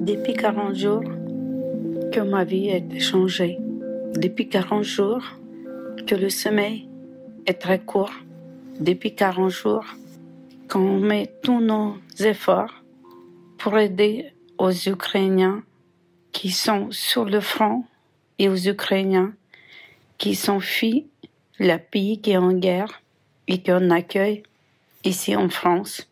Depuis 40 jours que ma vie a été changée. Depuis 40 jours que le sommeil est très court. Depuis 40 jours qu'on met tous nos efforts pour aider aux Ukrainiens qui sont sur le front et aux Ukrainiens qui sont fuis le pays qui est en guerre et qu'on accueille ici en France.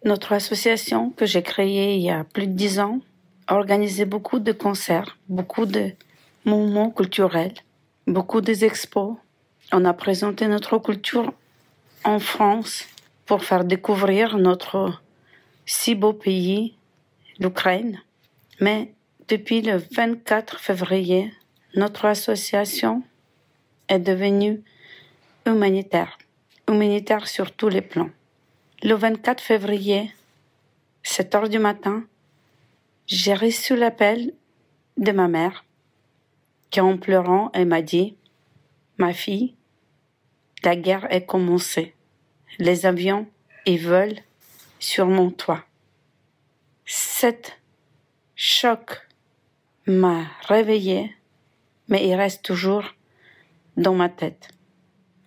Notre association que j'ai créée il y a plus de 10 ans a organisé beaucoup de concerts, beaucoup de mouvements culturels, beaucoup d'expos. On a présenté notre culture en France pour faire découvrir notre si beau pays, l'Ukraine. Mais depuis le 24 février, notre association est devenue humanitaire sur tous les plans. Le 24 février, 7 heures du matin, j'ai reçu l'appel de ma mère qui, en pleurant, elle m'a dit « Ma fille, la guerre est commencée. Les avions, ils volent sur mon toit. » Cet choc m'a réveillée, mais il reste toujours dans ma tête.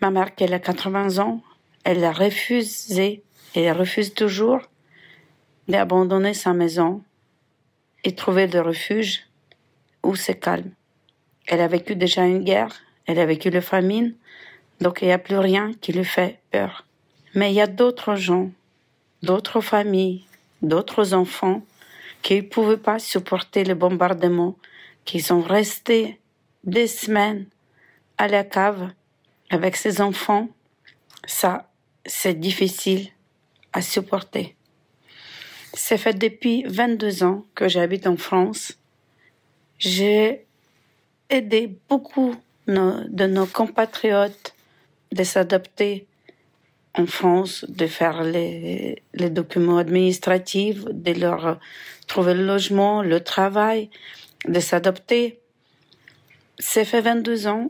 Ma mère, qui a 80 ans, elle a refusé, et elle refuse toujours d'abandonner sa maison et trouver le refuge où c'est calme. Elle a vécu déjà une guerre, elle a vécu la famine, donc il n'y a plus rien qui lui fait peur. Mais il y a d'autres gens, d'autres familles, d'autres enfants qui ne pouvaient pas supporter le bombardement, qui sont restés des semaines à la cave avec ces enfants. Ça, c'est difficile à supporter. C'est fait depuis 22 ans que j'habite en France. J'ai aidé beaucoup de nos compatriotes de s'adapter en France, de faire les documents administratifs, de leur trouver le logement, le travail, de s'adapter. C'est fait 22 ans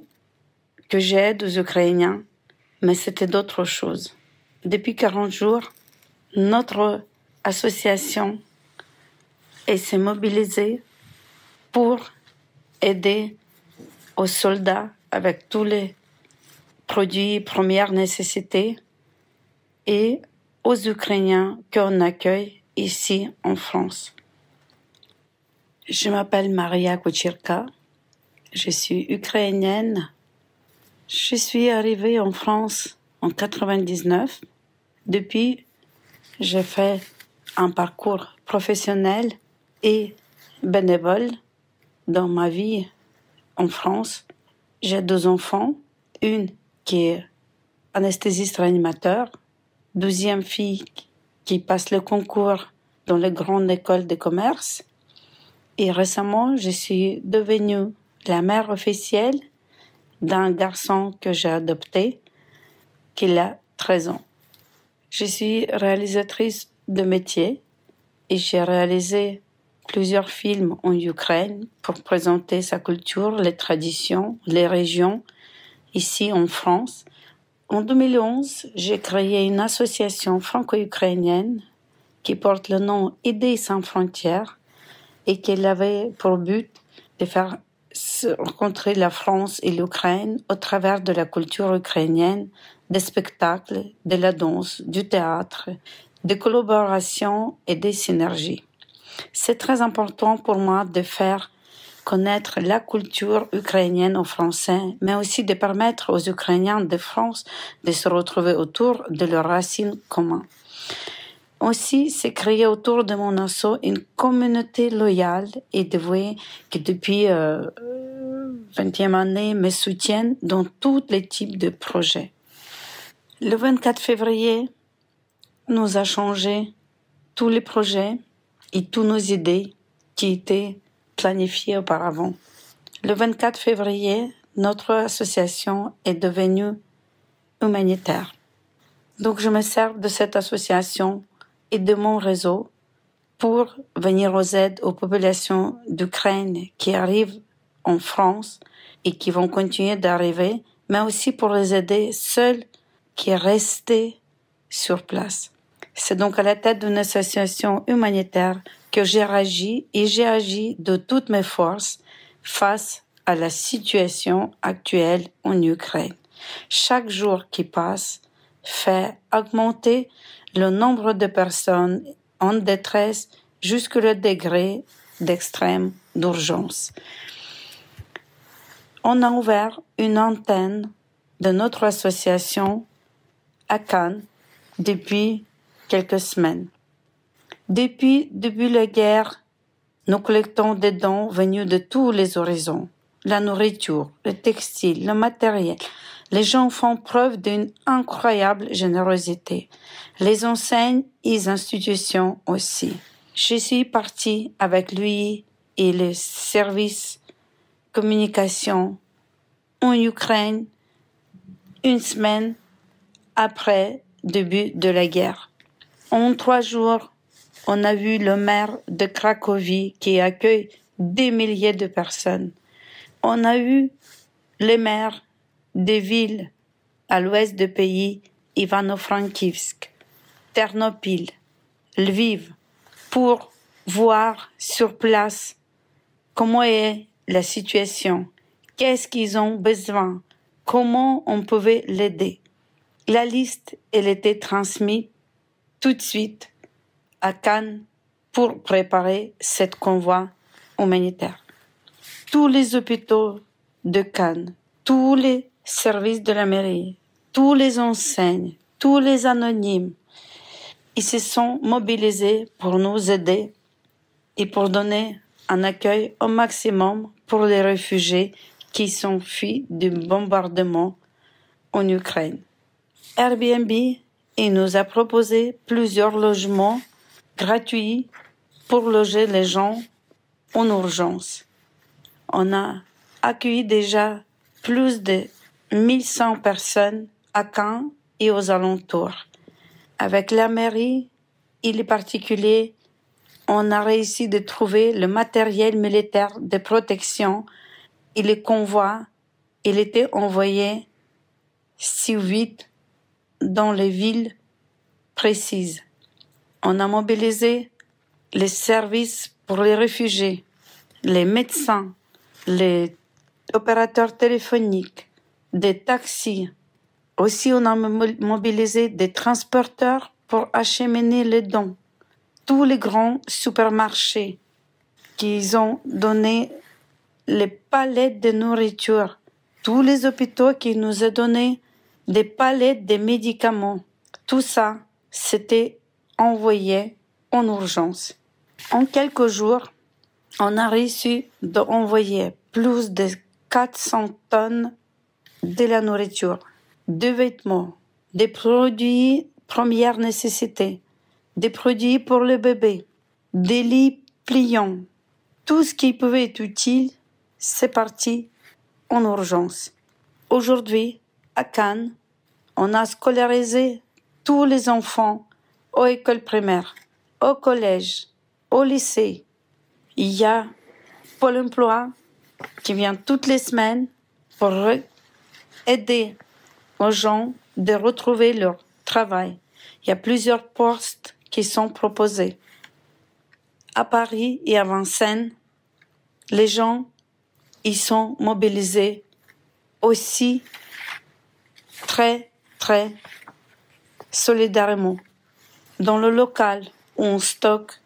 que j'aide aux Ukrainiens, mais c'était d'autres choses. Depuis 40 jours, notre association s'est mobilisée pour aider aux soldats avec tous les produits première nécessité et aux Ukrainiens qu'on accueille ici en France. Je m'appelle Maria Kuchirka, je suis ukrainienne. Je suis arrivée en France en 99. Depuis, j'ai fait un parcours professionnel et bénévole dans ma vie en France. J'ai 2 enfants, une qui est anesthésiste réanimateur, 12e fille qui passe le concours dans les grandes écoles de commerce. Et récemment, je suis devenue la mère officielle d'un garçon que j'ai adopté, qui a 13 ans. Je suis réalisatrice de métier et j'ai réalisé plusieurs films en Ukraine pour présenter sa culture, les traditions, les régions ici en France. En 2011, j'ai créé une association franco-ukrainienne qui porte le nom Idées sans frontières et qui avait pour but de faire se rencontrer la France et l'Ukraine au travers de la culture ukrainienne, des spectacles, de la danse, du théâtre, des collaborations et des synergies. C'est très important pour moi de faire connaître la culture ukrainienne aux Français, mais aussi de permettre aux Ukrainiens de France de se retrouver autour de leurs racines communes. Aussi, c'est créer autour de mon asso une communauté loyale et dévouée qui depuis 20e année me soutiennent dans tous les types de projets. Le 24 février nous a changé tous les projets et toutes nos idées qui étaient planifiées auparavant. Le 24 février, notre association est devenue humanitaire. Donc je me sers de cette association et de mon réseau pour venir aux aides aux populations d'Ukraine qui arrivent en France et qui vont continuer d'arriver, mais aussi pour les aider seuls qui restent sur place. C'est donc à la tête d'une association humanitaire que j'ai agi de toutes mes forces face à la situation actuelle en Ukraine. Chaque jour qui passe fait augmenter le nombre de personnes en détresse jusqu'au degré d'extrême d'urgence. On a ouvert une antenne de notre association à Cannes depuis quelques semaines. Depuis le début de la guerre, nous collectons des dons venus de tous les horizons. La nourriture, le textile, le matériel. Les gens font preuve d'une incroyable générosité. Les enseignes et les institutions aussi. Je suis partie avec lui et les services communication en Ukraine une semaine après le début de la guerre. En 3 jours, on a vu le maire de Cracovie qui accueille des milliers de personnes. On a eu les maires des villes à l'ouest du pays, Ivano-Frankivsk, Ternopil, Lviv, pour voir sur place comment est la situation, qu'est-ce qu'ils ont besoin, comment on pouvait l'aider. La liste, elle était transmise tout de suite à Cannes pour préparer cette convoi humanitaire. Tous les hôpitaux de Cannes, tous les services de la mairie, tous les enseignes, tous les anonymes, ils se sont mobilisés pour nous aider et pour donner un accueil au maximum pour les réfugiés qui sont fuis du bombardement en Ukraine. Airbnb il nous a proposé plusieurs logements gratuits pour loger les gens en urgence. On a accueilli déjà plus de 1100 personnes à Cannes et aux alentours. Avec la mairie et les particuliers, on a réussi de trouver le matériel militaire de protection et les convois. Il était envoyé si vite dans les villes précises. On a mobilisé les services pour les réfugiés, les médecins, les opérateurs téléphoniques, des taxis. Aussi, on a mobilisé des transporteurs pour acheminer les dons. Tous les grands supermarchés qui ont donné les palettes de nourriture, tous les hôpitaux qui nous ont donné des palettes de médicaments. Tout ça, c'était envoyé en urgence. En quelques jours, on a réussi d'envoyer plus de 400 tonnes de la nourriture, des vêtements, des produits première nécessité, des produits pour le bébé, des lits pliants. Tout ce qui pouvait être utile, c'est parti en urgence. Aujourd'hui, à Cannes, on a scolarisé tous les enfants aux écoles primaires, au collège, au lycée. Il y a Pôle emploi qui vient toutes les semaines pour aider aux gens de retrouver leur travail. Il y a plusieurs postes qui sont proposés. À Paris et à Vincennes, les gens ils sont mobilisés aussi très solidairement. Dans le local où on stocke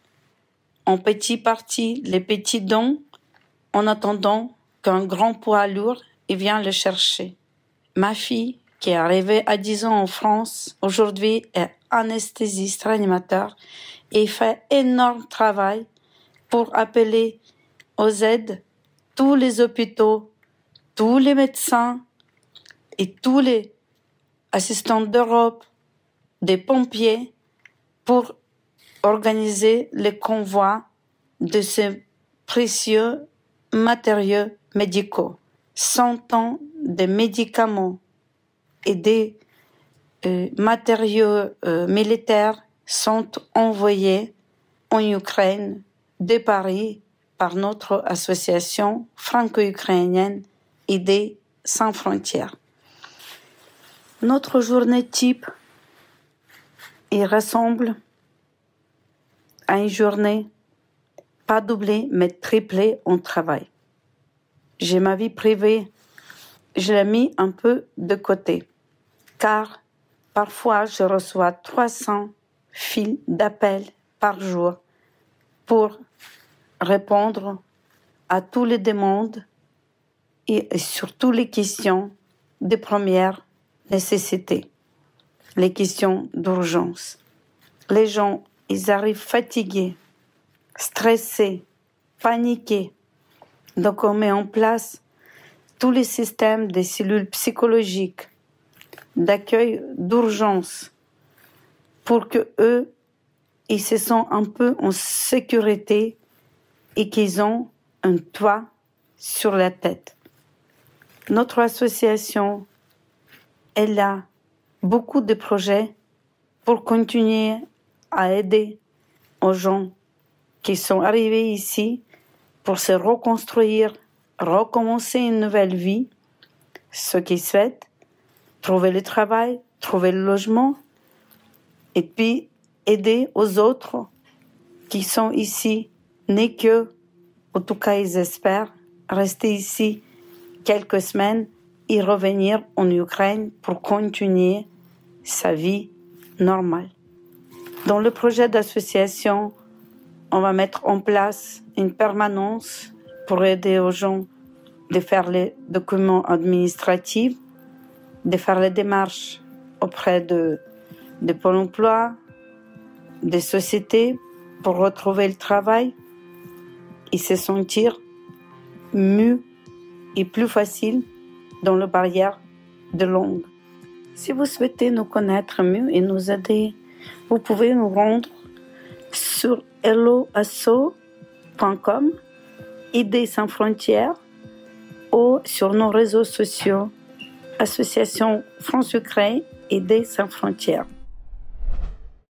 en petites parties les petits dons en attendant qu'un grand poids lourd vienne le chercher. Ma fille, qui est arrivée à 10 ans en France, aujourd'hui est anesthésiste réanimateur et fait énorme travail pour appeler aux aides tous les hôpitaux, tous les médecins et tous les assistants d'Europe, des pompiers pour organiser les convois de ces précieux matériaux médicaux. 100 ans de médicaments et des matériaux militaires sont envoyés en Ukraine de Paris par notre association franco-ukrainienne Idées sans frontières. Notre journée type il ressemble à une journée pas doublée mais triplée en travail. J'ai ma vie privée, je l'ai mis un peu de côté, car parfois je reçois 300 fils d'appels par jour pour répondre à toutes les demandes et surtout les questions de première nécessité, les questions d'urgence. Les gens, ils arrivent fatigués, stressés, paniqués. Donc on met en place tous les systèmes des cellules psychologiques d'accueil d'urgence pour que eux, ils se sentent un peu en sécurité et qu'ils ont un toit sur la tête. Notre association, elle a beaucoup de projets pour continuer à aider aux gens qui sont arrivés ici pour se reconstruire, recommencer une nouvelle vie, ceux qui souhaitent trouver le travail, trouver le logement, et puis aider aux autres qui sont ici, n'est que, en tout cas ils espèrent, rester ici quelques semaines et revenir en Ukraine pour continuer sa vie normale. Dans le projet d'association, on va mettre en place une permanence pour aider aux gens de faire les documents administratifs, de faire les démarches auprès de Pôle emploi, des sociétés pour retrouver le travail et se sentir mieux et plus facile dans la barrière de langue. Si vous souhaitez nous connaître mieux et nous aider, vous pouvez nous rendre sur helloasso.com, Idées sans frontières, ou sur nos réseaux sociaux, Association France-Ukraine, Idées sans frontières.